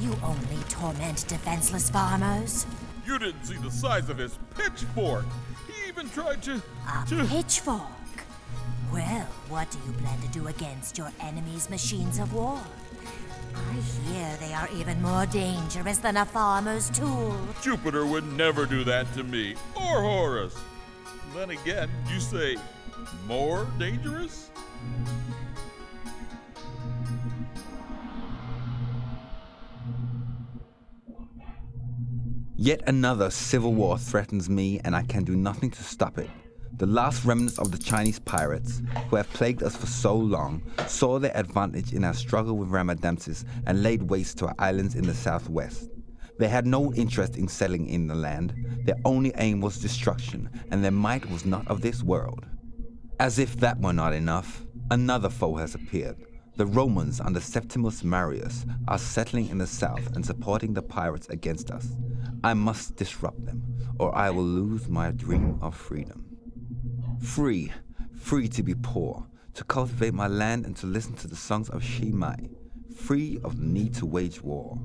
You only torment defenseless farmers. You didn't see the size of his pitchfork. He even tried to... A pitchfork? Well, what do you plan to do against your enemy's machines of war? I hear they are even more dangerous than a farmer's tool. Jupiter would never do that to me, or Horus. Then again, you say, more dangerous? Yet another civil war threatens me, and I can do nothing to stop it. The last remnants of the Chinese pirates, who have plagued us for so long, saw their advantage in our struggle with Ramadamsis and laid waste to our islands in the southwest. They had no interest in settling in the land. Their only aim was destruction, and their might was not of this world. As if that were not enough, another foe has appeared. The Romans under Septimus Marius are settling in the south and supporting the pirates against us. I must disrupt them, or I will lose my dream of freedom. Free to be poor, to cultivate my land and to listen to the songs of Shimei, free of the need to wage war.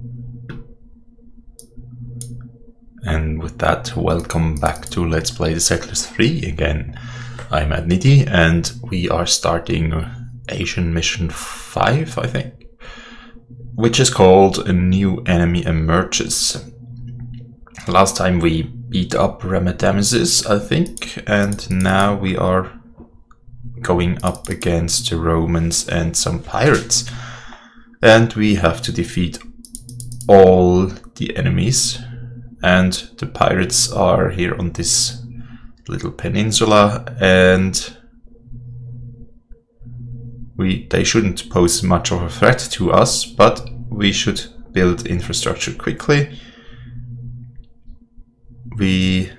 And with that, welcome back to Let's Play the Settlers 3 again. I'm Adnidi and we are starting Asian Mission 5, I think, which is called A New Enemy Emerges. Last time we beat up Ramadamsis, I think, and now we are going up against the Romans and some pirates. And we have to defeat all the enemies. And the pirates are here on this little peninsula, and they shouldn't pose much of a threat to us, but we should build infrastructure quickly. We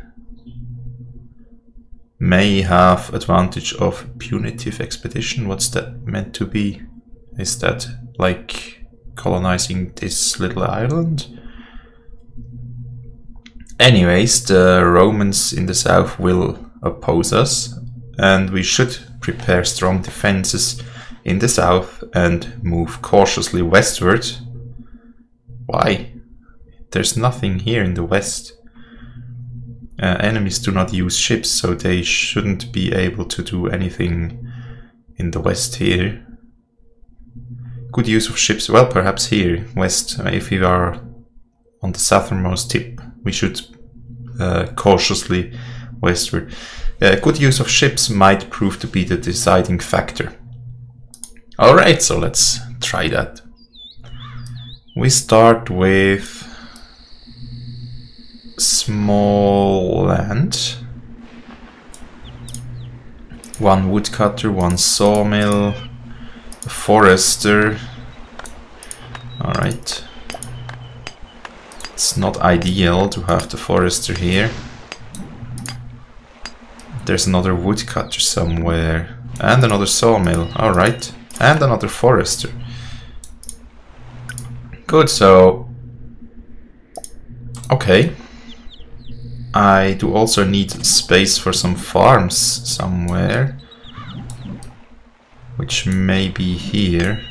may have advantage of punitive expedition. What's that meant to be? Is that like colonizing this little island? Anyways, the Romans in the south will oppose us, and we should prepare strong defenses in the south and move cautiously westward. Why? There's nothing here in the west. Enemies do not use ships, so they shouldn't be able to do anything in the west here. Good use of ships, well, perhaps here, west, if we are on the southernmost tip. We should cautiously westward. Good use of ships might prove to be the deciding factor. Alright, so let's try that. We start with small land. One woodcutter, one sawmill, a forester. Alright. It's not ideal to have the forester here. There's another woodcutter somewhere. And another sawmill. Alright. And another forester. Good, so... okay. I do also need space for some farms somewhere. Which may be here.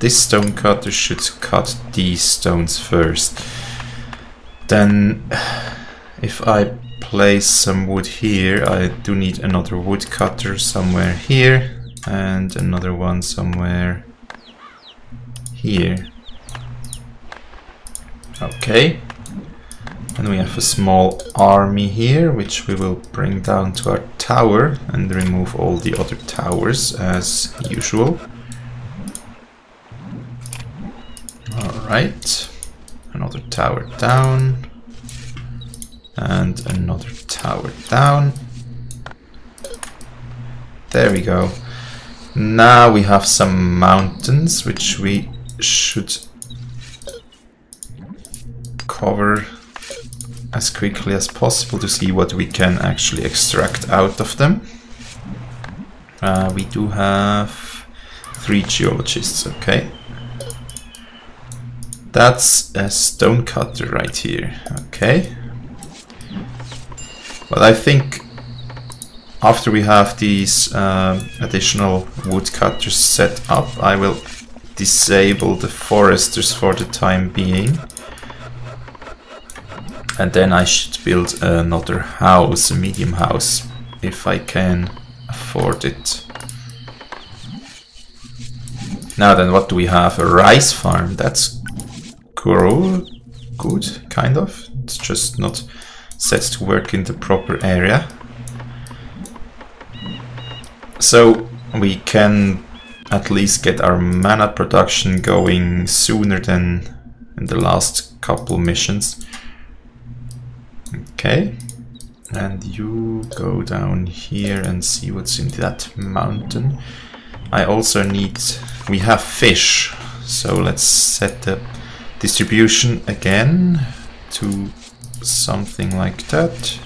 This stone cutter should cut these stones first. Then, if I place some wood here, I do need another wood cutter somewhere here, and another one somewhere here. Okay. And we have a small army here, which we will bring down to our tower and remove all the other towers as usual. Alright, another tower down, and another tower down. There we go. Now we have some mountains, which we should cover as quickly as possible to see what we can actually extract out of them. We do have 3 geologists, okay. That's a stone cutter right here, okay. Well, I think after we have these additional wood cutters set up, I will disable the foresters for the time being. And then I should build another house, a medium house, if I can afford it. Now then, what do we have? A rice farm. That's good, kind of. It's just not set to work in the proper area. So we can at least get our mana production going sooner than in the last couple missions. Okay, and you go down here and see what's in that mountain. I also need... we have fish, so let's set the distribution again to something like that.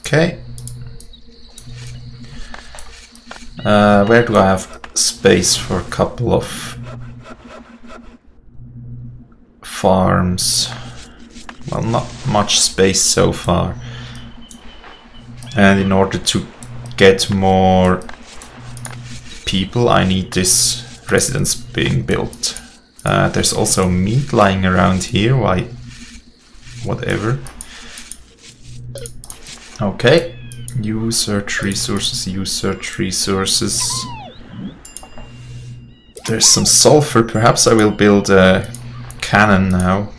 Okay. Where do I have space for a couple of farms? Well, not much space so far. And in order to get more people, I need this residence being built. There's also meat lying around here, why? Whatever. Okay. You search resources, you search resources. There's some sulfur. Perhaps I will build a cannon now,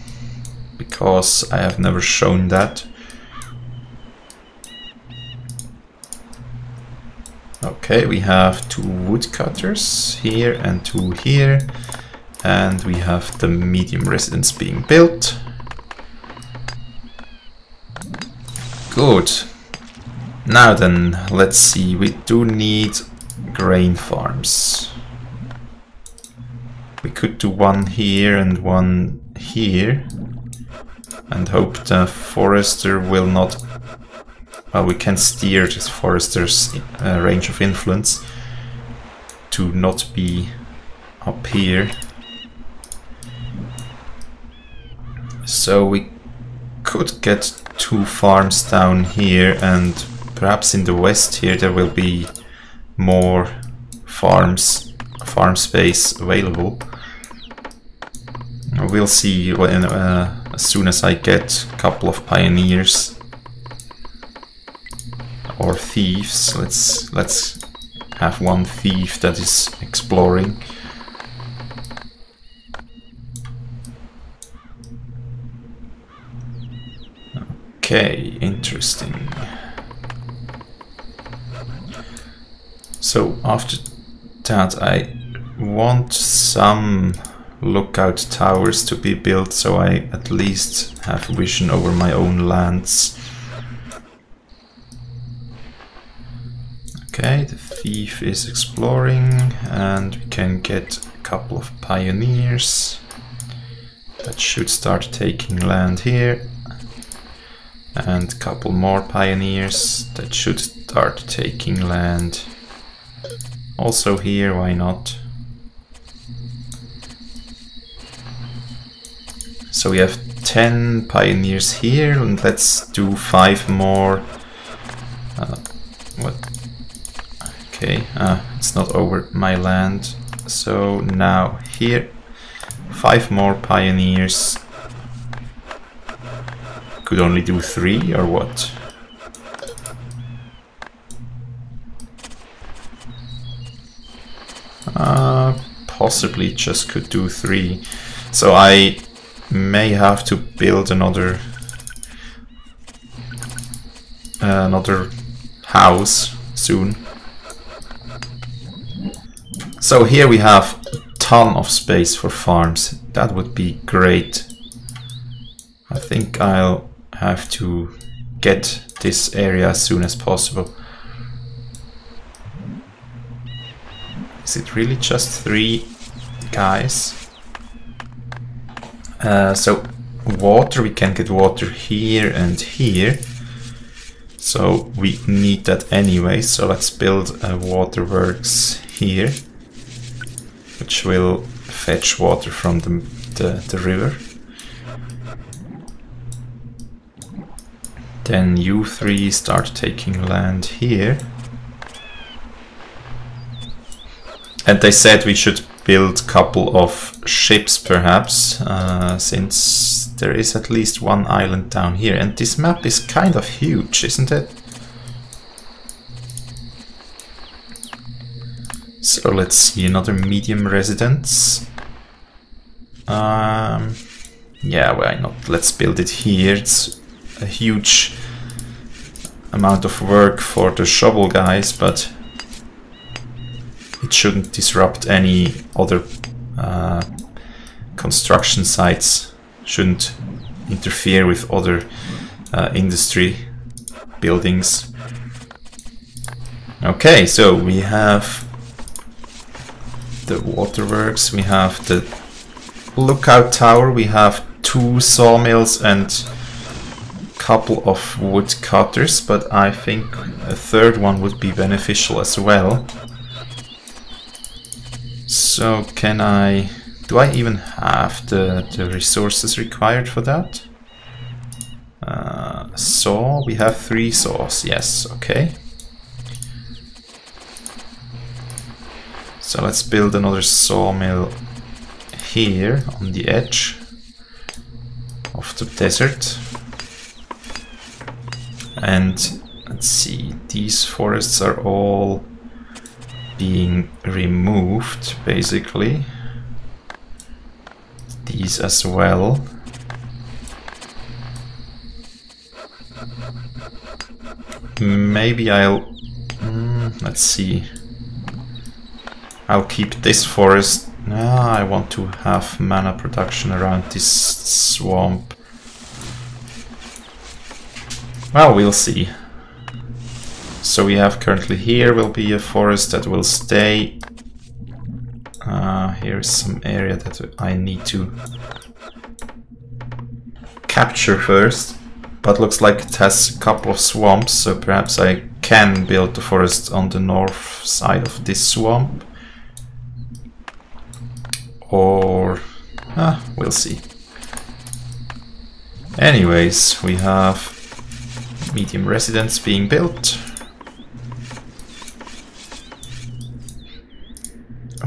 because I have never shown that. Okay, we have 2 woodcutters here and 2 here, and we have the medium residence being built. Good. Now then, let's see, we do need grain farms. We could do one here and one here, and hope the forester will not... well, we can steer this forester's range of influence to not be up here. So we could get 2 farms down here, and perhaps in the west here there will be more farm space available. We'll see when, as soon as I get a couple of pioneers or thieves. Let's have one thief that is exploring. Okay, interesting. So after that I want some lookout towers to be built, so I at least have vision over my own lands. Okay, the thief is exploring, and we can get a couple of pioneers that should start taking land here, and a couple more pioneers that should start taking land also here, why not? So we have 10 pioneers here, and let's do 5 more. What? Okay, it's not over my land. So now here, 5 more pioneers. Could only do 3 or what? Possibly just could do 3. So I may have to build another house soon. So here we have a ton of space for farms. That would be great. I think I'll have to get this area as soon as possible. Is it really just 3 guys? So water, we can get water here and here. So we need that anyway, so let's build a waterworks here, which will fetch water from the river. Then you 3 start taking land here. And they said we should build a couple of ships perhaps, since there is at least one island down here. And this map is kind of huge, isn't it? So let's see, another medium residence. Yeah, why not? Let's build it here. It's a huge amount of work for the shovel guys, but it shouldn't disrupt any other construction sites, shouldn't interfere with other industry buildings. Okay, so we have the waterworks, we have the lookout tower, we have 2 sawmills and a couple of wood cutters, but I think a third one would be beneficial as well. So do I even have the resources required for that? Saw, we have 3 saws, yes, okay. So let's build another sawmill here on the edge of the desert. And let's see, these forests are all being removed, basically. These as well. Maybe I'll... let's see. I'll keep this forest. I want to have mana production around this swamp. Well, we'll see. So we have currently here will be a forest that will stay. Here's some area that I need to capture first. But looks like it has a couple of swamps, so perhaps I can build the forest on the north side of this swamp. Or... we'll see. Anyways, we have medium residence being built.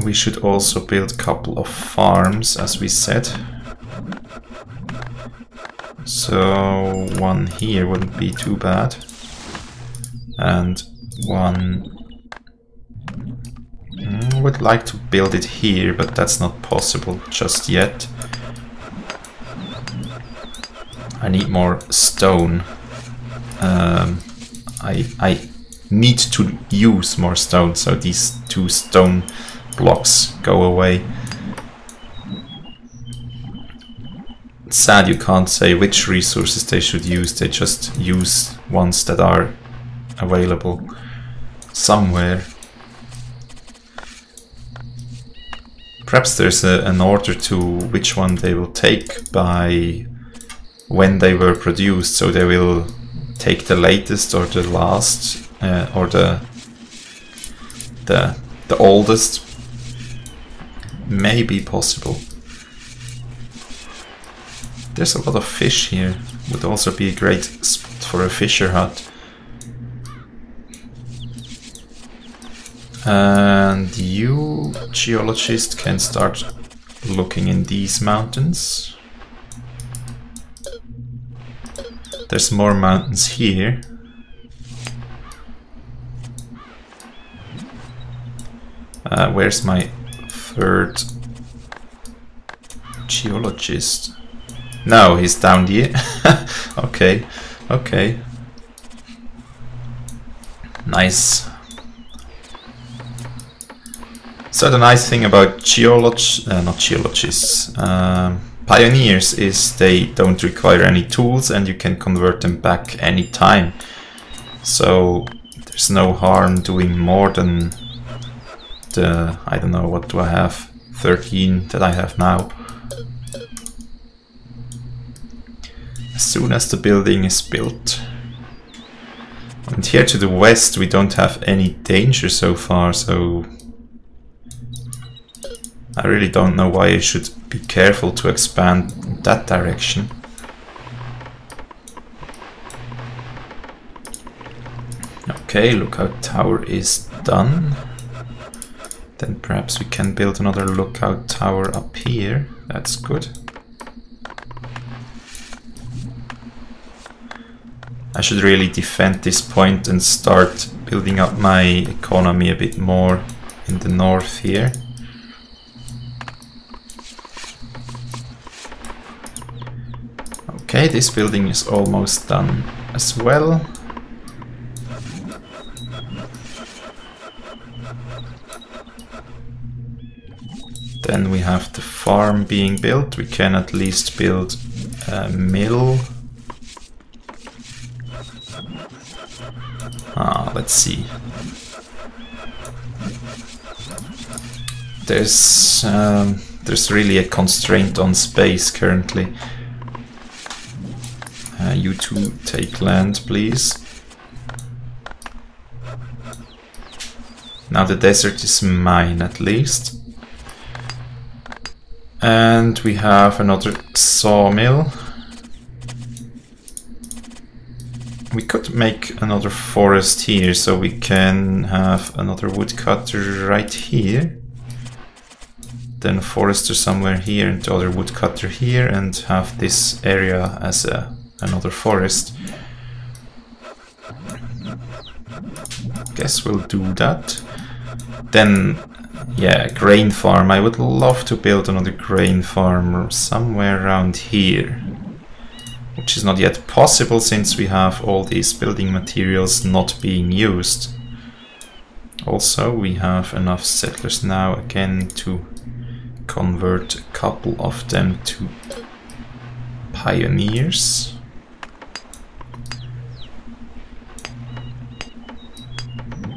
We should also build a couple of farms, as we said. So one here wouldn't be too bad. And one... I would like to build it here, but that's not possible just yet. I need more stone. I need to use more stone, so these 2 stone blocks go away. It's sad you can't say which resources they should use, they just use ones that are available somewhere. Perhaps there's an order to which one they will take by when they were produced, so they will take the latest or the last or the oldest. May be possible. There's a lot of fish here. Would also be a great spot for a fisher hut. And you, geologist, can start looking in these mountains. There's more mountains here. Where's my third geologist? No, he's down here. Okay, okay. Nice. So the nice thing about pioneers is they don't require any tools and you can convert them back anytime. So there's no harm doing more than the, I don't know, what do I have? 13 that I have now. As soon as the building is built. And here to the west we don't have any danger so far, so I really don't know why I should be careful to expand in that direction. Okay, lookout tower is done. Then perhaps we can build another lookout tower up here. That's good. I should really defend this point and start building up my economy a bit more in the north here. Okay, this building is almost done as well. Then we have the farm being built. We can at least build a mill. Let's see. There's really a constraint on space currently. You two take land, please. Now the desert is mine at least. And we have another sawmill. We could make another forest here, so we can have another woodcutter right here. Then a forester somewhere here and the other woodcutter here, and have this area as another forest. Guess we'll do that. Then, yeah, grain farm. I would love to build another grain farm somewhere around here. Which is not yet possible since we have all these building materials not being used. Also, we have enough settlers now again to convert a couple of them to pioneers.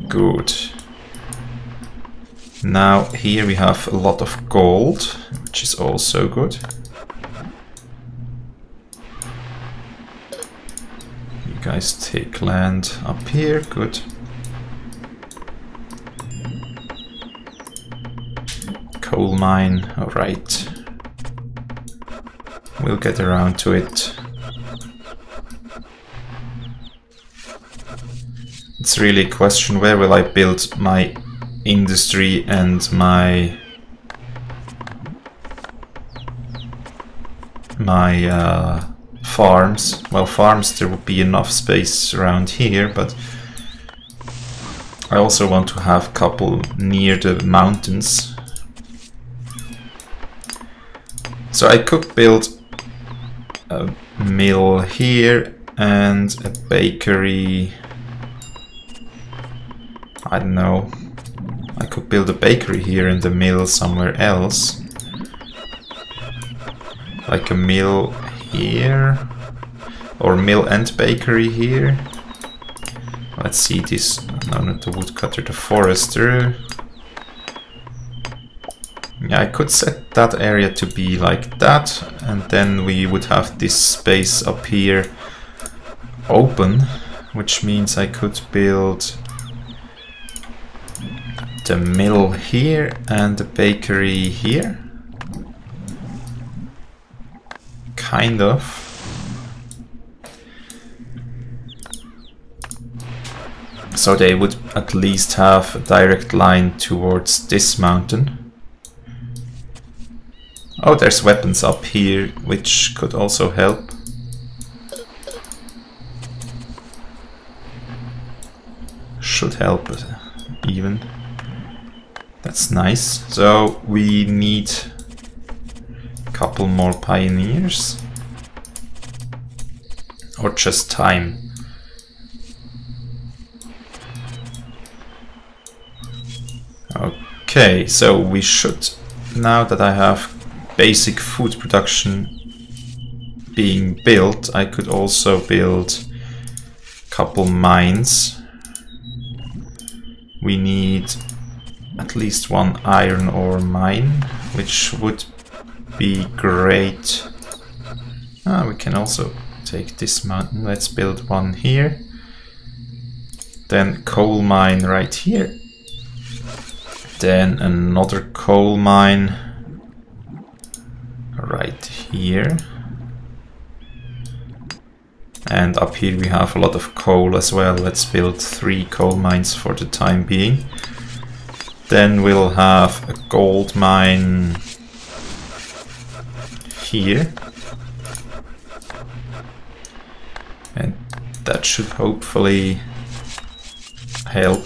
Good. Now here we have a lot of gold, which is also good. You guys take land up here, good. Coal mine, alright. We'll get around to it. It's really a question, where will I build my industry and my farms. Well, farms, there would be enough space around here, but I also want to have a couple near the mountains. So I could build a mill here and a bakery. I don't know. I could build a bakery here and a mill somewhere else. Like a mill here. Or mill and bakery here. Let's see this. No, not the woodcutter, the forester. Yeah, I could set that area to be like that. And then we would have this space up here open. Which means I could build the mill here and the bakery here. Kind of. So they would at least have a direct line towards this mountain. Oh, there's weapons up here, which could also help. Should help even. That's nice. So we need a couple more pioneers. Or just time. Okay, so we should, now that I have basic food production being built, I could also build a couple mines. We need at least one iron ore mine, which would be great. We can also take this mountain. Let's build one here. Then coal mine right here. Then another coal mine right here. And up here we have a lot of coal as well. Let's build 3 coal mines for the time being. Then we'll have a gold mine here. And that should hopefully help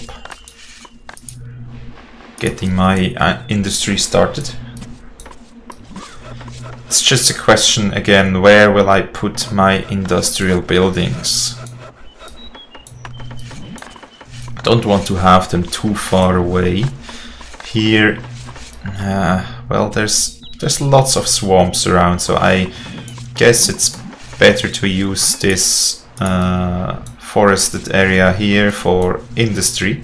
getting my industry started. It's just a question again, where will I put my industrial buildings? Don't want to have them too far away. Here, well, there's lots of swamps around, so I guess it's better to use this forested area here for industry.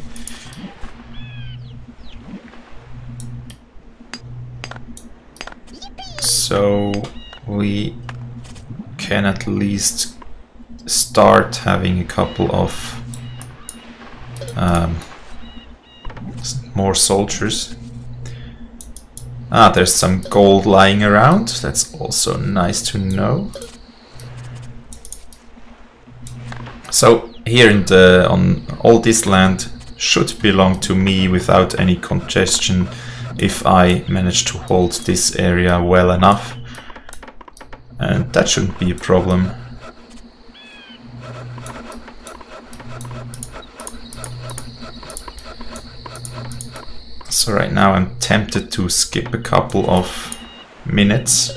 So we can at least start having a couple of more soldiers. Ah, there's some gold lying around. That's also nice to know. So here on all this land should belong to me without any congestion if I manage to hold this area well enough. And that shouldn't be a problem. So right now I'm tempted to skip a couple of minutes.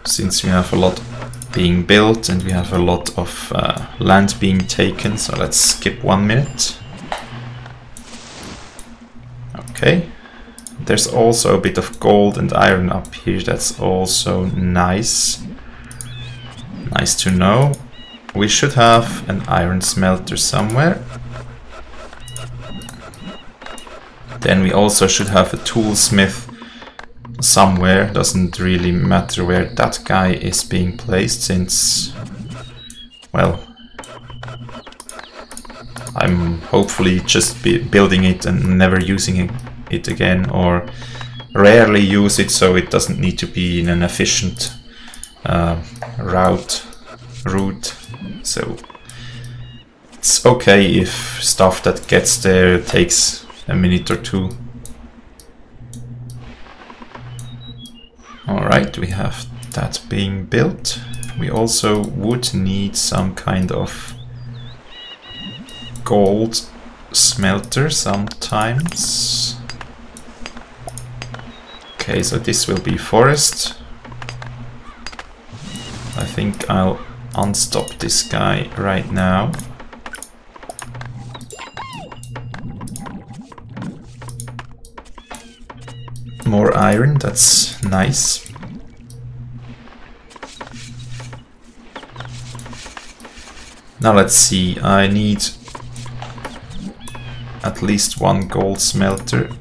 Since we have a lot being built and we have a lot of land being taken, so let's skip 1 minute. Okay. There's also a bit of gold and iron up here, that's also nice. Nice to know. We should have an iron smelter somewhere. Then we also should have a toolsmith somewhere. Doesn't really matter where that guy is being placed, since, well, I'm hopefully just building it and never using it again, or rarely use it, so it doesn't need to be in an efficient route. So it's okay if stuff that gets there takes a minute or two. Alright, we have that being built. We also would need some kind of gold smelter sometimes. Okay, so this will be forest. I think I'll unstop this guy right now. More iron, that's nice. Now let's see, I need at least 1 gold smelter.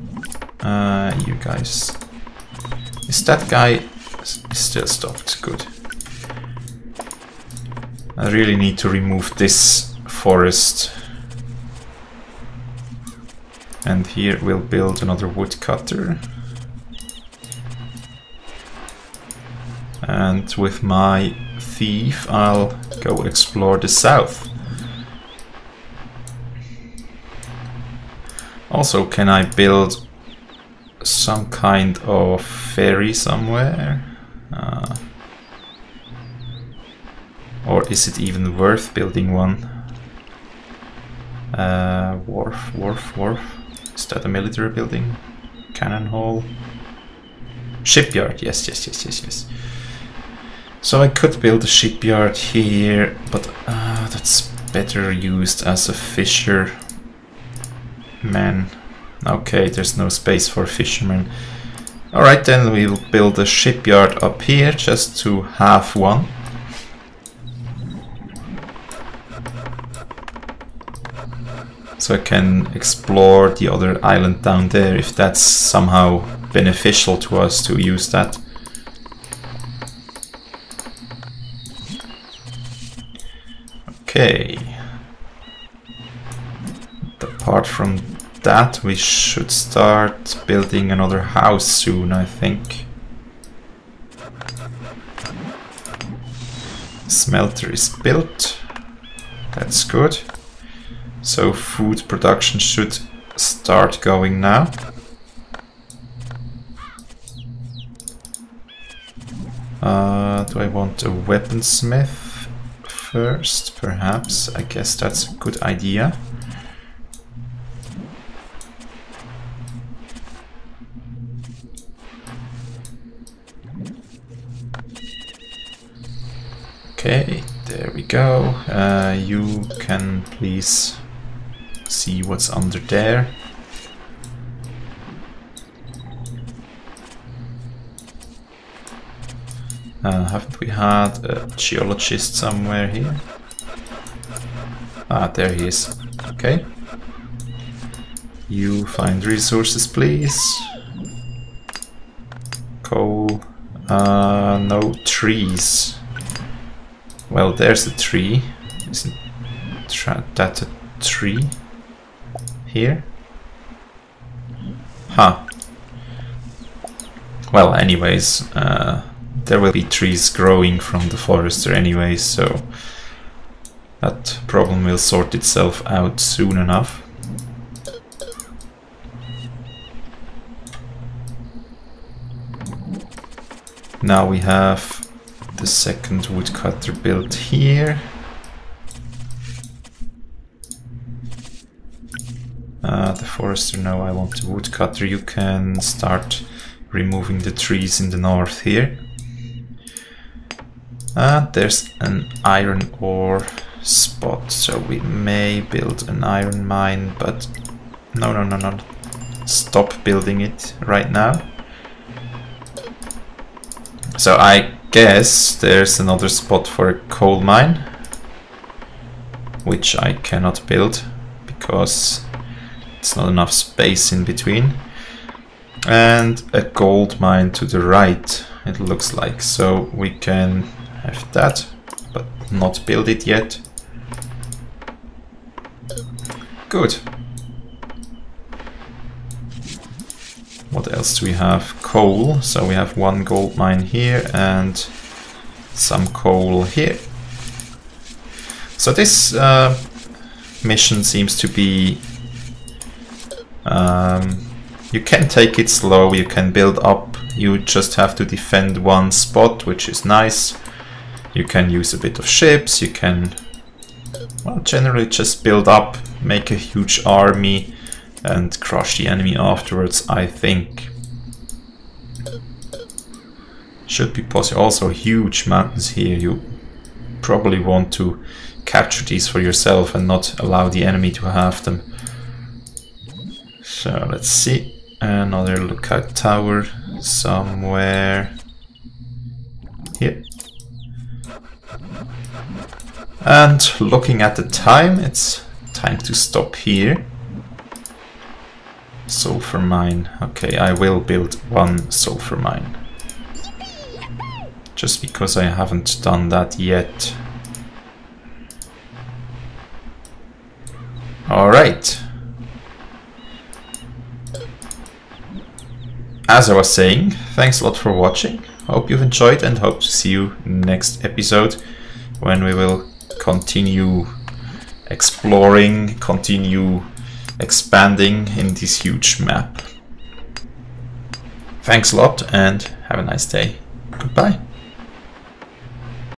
You guys... Is that guy still stopped? Good. I really need to remove this forest. And here we'll build another woodcutter. And with my thief I'll go explore the south. Also, can I build some kind of ferry somewhere? Or is it even worth building one? Wharf. Is that a military building? Cannon hall? Shipyard, yes. So I could build a shipyard here, but that's better used as a fisherman. Okay, there's no space for fishermen. Alright, then we'll build a shipyard up here just to have one. So I can explore the other island down there if that's somehow beneficial to us to use that. Okay. Apart from that, we should start building another house soon, I think. Smelter is built. That's good. So food production should start going now. Do I want a weaponsmith first? Perhaps. I guess that's a good idea. Okay, there we go. You can please see what's under there. Haven't we had a geologist somewhere here? Ah, there he is. Okay. You find resources, please. Coal. No trees. Well, there's a tree. Isn't that a tree? Here? Huh. Well, anyways, there will be trees growing from the forester anyway, so that problem will sort itself out soon enough. Now we have the second woodcutter built here. The forester, no, I want the woodcutter. You can start removing the trees in the north here. There's an iron ore spot, so we may build an iron mine, but no. Stop building it right now. So I guess there's another spot for a coal mine, which I cannot build because it's not enough space in between. And a gold mine to the right, it looks like, so we can have that, but not build it yet. Good. What else do we have? Coal. So we have one gold mine here and some coal here. So this mission seems to be... you can take it slow, you can build up, you just have to defend one spot, which is nice. You can use a bit of ships, you can, well, generally just build up, make a huge army and crush the enemy afterwards, I think. Should be possible. Also huge mountains here, you probably want to capture these for yourself and not allow the enemy to have them. So let's see, another lookout tower somewhere here. And looking at the time, it's time to stop here. Sulfur mine. Okay, I will build one sulfur mine. Just because I haven't done that yet. Alright. As I was saying, thanks a lot for watching. Hope you've enjoyed and hope to see you next episode when we will continue exploring, continue expanding in this huge map. Thanks a lot and have a nice day. Goodbye.